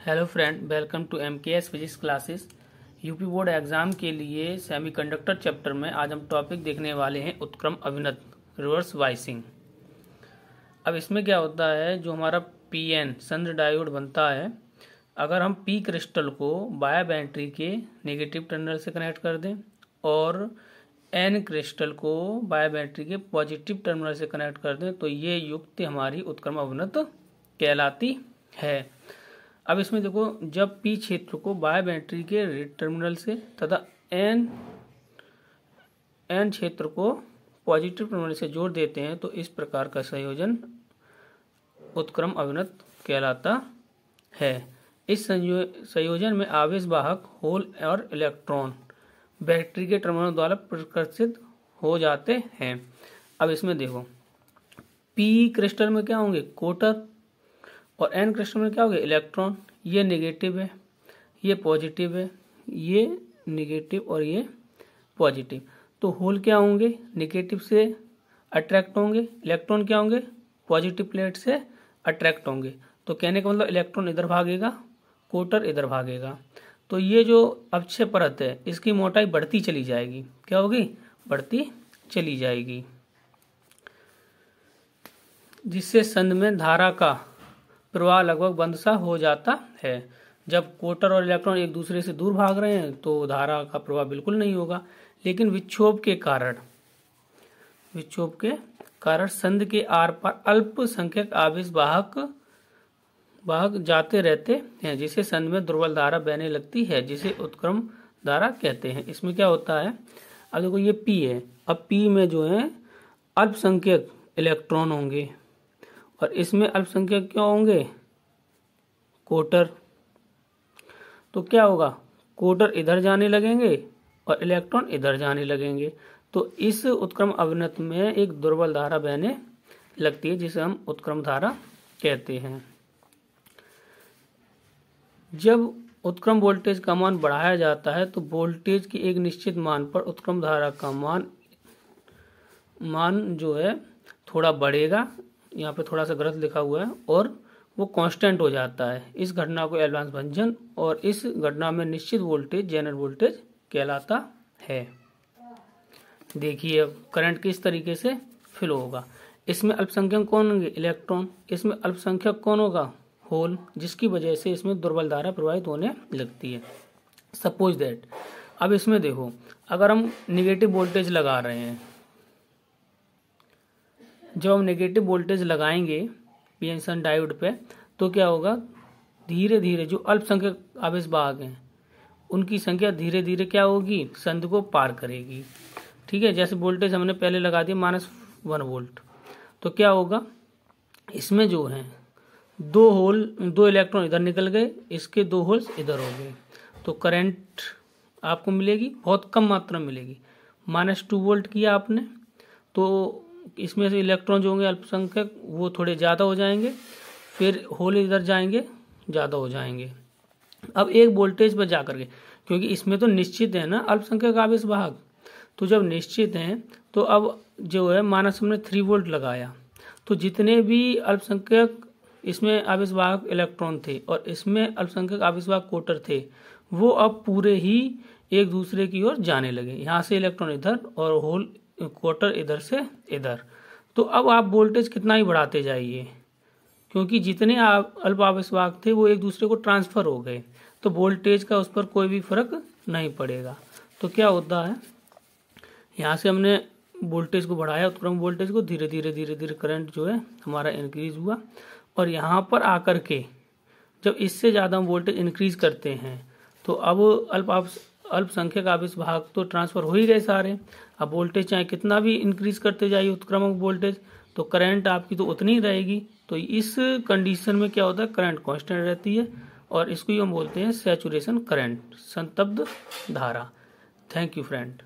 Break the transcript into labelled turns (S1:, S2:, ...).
S1: Hello friend, welcome to MKS physics classes. UP board exam के लिए semiconductor chapter में आज हम टॉपिक देखने वाले हैं उत्क्रम अभिनत रिवर्स वाइसिंग। अब इसमें क्या होता है, जो हमारा PN संद्र डायोड बनता है, अगर हम P क्रिस्टल को बाया बैटरी के नेगेटिव टर्मिनल से कनेक्ट कर दें और N क्रिस्टल को बाया बैटरी के पॉजिटिव टर्मिनल से कनेक्ट कर दें तो ये युक्ति हमारी उत्क्रम अभिनत कहलाती है। अब इसमें देखो, जब P क्षेत्र को बाया बैटरी के रेड टर्मिनल से तथा N क्षेत्र को पॉजिटिव टर्मिनल से जोड़ देते हैं तो इस प्रकार का संयोजन उत्क्रम अभिनत कहलाता है। इस संयोजन में आवेश वाहक होल और इलेक्ट्रॉन बैटरी के टर्मिनल द्वारा प्रकर्षित हो जाते हैं। अब इसमें देखो, P क्रिस्टल में क्या होंगे, कोटर, और N क्रिस्टल में क्या होंगे, इलेक्ट्रॉन। ये नेगेटिव है, ये पॉजिटिव है, ये नेगेटिव और ये पॉजिटिव। तो होल क्या होंगे, नेगेटिव से अट्रैक्ट होंगे, इलेक्ट्रॉन क्या होंगे, पॉजिटिव प्लेट से अट्रैक्ट होंगे। तो कहने का मतलब इलेक्ट्रॉन इधर भागेगा, कोटर इधर भागेगा। तो ये जो अक्षय परत है इसकी मोटाई बढ़ती चली जाएगी। क्या होगी, बढ़ती चली जाएगी, जिससे संध में धारा का प्रवाह लगभग बंद सा हो जाता है। जब कोटर और इलेक्ट्रॉन एक दूसरे से दूर भाग रहे हैं तो धारा का प्रवाह बिल्कुल नहीं होगा, लेकिन विक्षोभ के कारण संध के आर पार अल्पसंख्यक आवेश वाहक जाते रहते हैं, जिससे संध में दुर्बल धारा बहने लगती है, जिसे उत्क्रम धारा कहते हैं। इसमें क्या होता है, अब देखो ये P है, अब P में जो है अल्पसंख्यक इलेक्ट्रॉन होंगे और इसमें अल्पसंख्यक क्या होंगे, कोटर। तो क्या होगा, कोटर इधर जाने लगेंगे और इलेक्ट्रॉन इधर जाने लगेंगे। तो इस उत्क्रम अभिनत में एक दुर्बल धारा बहने लगती है, जिसे हम उत्क्रम धारा कहते हैं। जब उत्क्रम वोल्टेज का मान बढ़ाया जाता है तो वोल्टेज के एक निश्चित मान पर उत्क्रम धारा का मान जो है थोड़ा बढ़ेगा। यहाँ पे थोड़ा सा गलत लिखा हुआ है, और वो कांस्टेंट हो जाता है। इस घटना को एडवांस भंजन और इस घटना में निश्चित वोल्टेज जेनर वोल्टेज कहलाता है। देखिए अब करंट किस तरीके से फ्लो होगा। इसमें अल्पसंख्यक कौन होंगे, इलेक्ट्रॉन। इसमें अल्पसंख्यक कौन होगा, होल, जिसकी वजह से इसमें दुर्बल धारा प्रवाहित होने लगती है। सपोज दैट, अब इसमें देखो, अगर हम निगेटिव वोल्टेज लगा रहे हैं, जब हम नेगेटिव वोल्टेज लगाएंगे PN डायोड पे तो क्या होगा, धीरे धीरे जो अल्पसंख्यक आवेश वाहक हैं उनकी संख्या धीरे धीरे क्या होगी, संध को पार करेगी। ठीक है, जैसे वोल्टेज हमने पहले लगा दिया -1 वोल्ट, तो क्या होगा, इसमें जो है दो इलेक्ट्रॉन इधर निकल गए, इसके 2 होल्स इधर हो गए, तो करंट आपको मिलेगी, बहुत कम मात्रा में मिलेगी। -2 वोल्ट किया आपने, तो इसमें से इलेक्ट्रॉन जो होंगे अल्पसंख्यक वो थोड़े ज़्यादा हो जाएंगे, फिर होल इधर जाएंगे, ज़्यादा हो जाएंगे। अब एक वोल्टेज पर जाकर के, क्योंकि इसमें तो निश्चित है ना अल्पसंख्यक आवेश वाहक, तो जब निश्चित हैं तो अब जो है हमने 3 वोल्ट लगाया, तो जितने भी अल्पसंख्यक इसमें आवेश वाहक इलेक्ट्रॉन थे और इसमें अल्पसंख्यक आवेश वाहक कोटर थे, वो अब पूरे ही एक दूसरे की ओर जाने लगे। यहाँ से इलेक्ट्रॉन इधर और होल कोटर इधर से इधर। तो अब आप वोल्टेज कितना ही बढ़ाते जाइए, क्योंकि जितने अल्प आवेश वाहक थे वो एक दूसरे को ट्रांसफर हो गए, तो वोल्टेज का उस पर कोई भी फर्क नहीं पड़ेगा। तो क्या होता है, यहाँ से हमने वोल्टेज को बढ़ाया, उत्क्रम वोल्टेज को, धीरे धीरे करंट जो है हमारा इंक्रीज हुआ, और यहाँ पर आकर के जब इससे ज़्यादा हम वोल्टेज इंक्रीज करते हैं तो अब अल्पसंख्यक आवेश वाहक तो ट्रांसफर हो ही गए सारे। अब वोल्टेज चाहे कितना भी इंक्रीज करते जाइए उत्क्रमक वोल्टेज, तो करंट आपकी तो उतनी ही रहेगी। तो इस कंडीशन में क्या होता है, करंट कांस्टेंट रहती है, और इसको ही हम बोलते हैं सैचुरेशन करंट, संतप्त धारा। Thank you friend.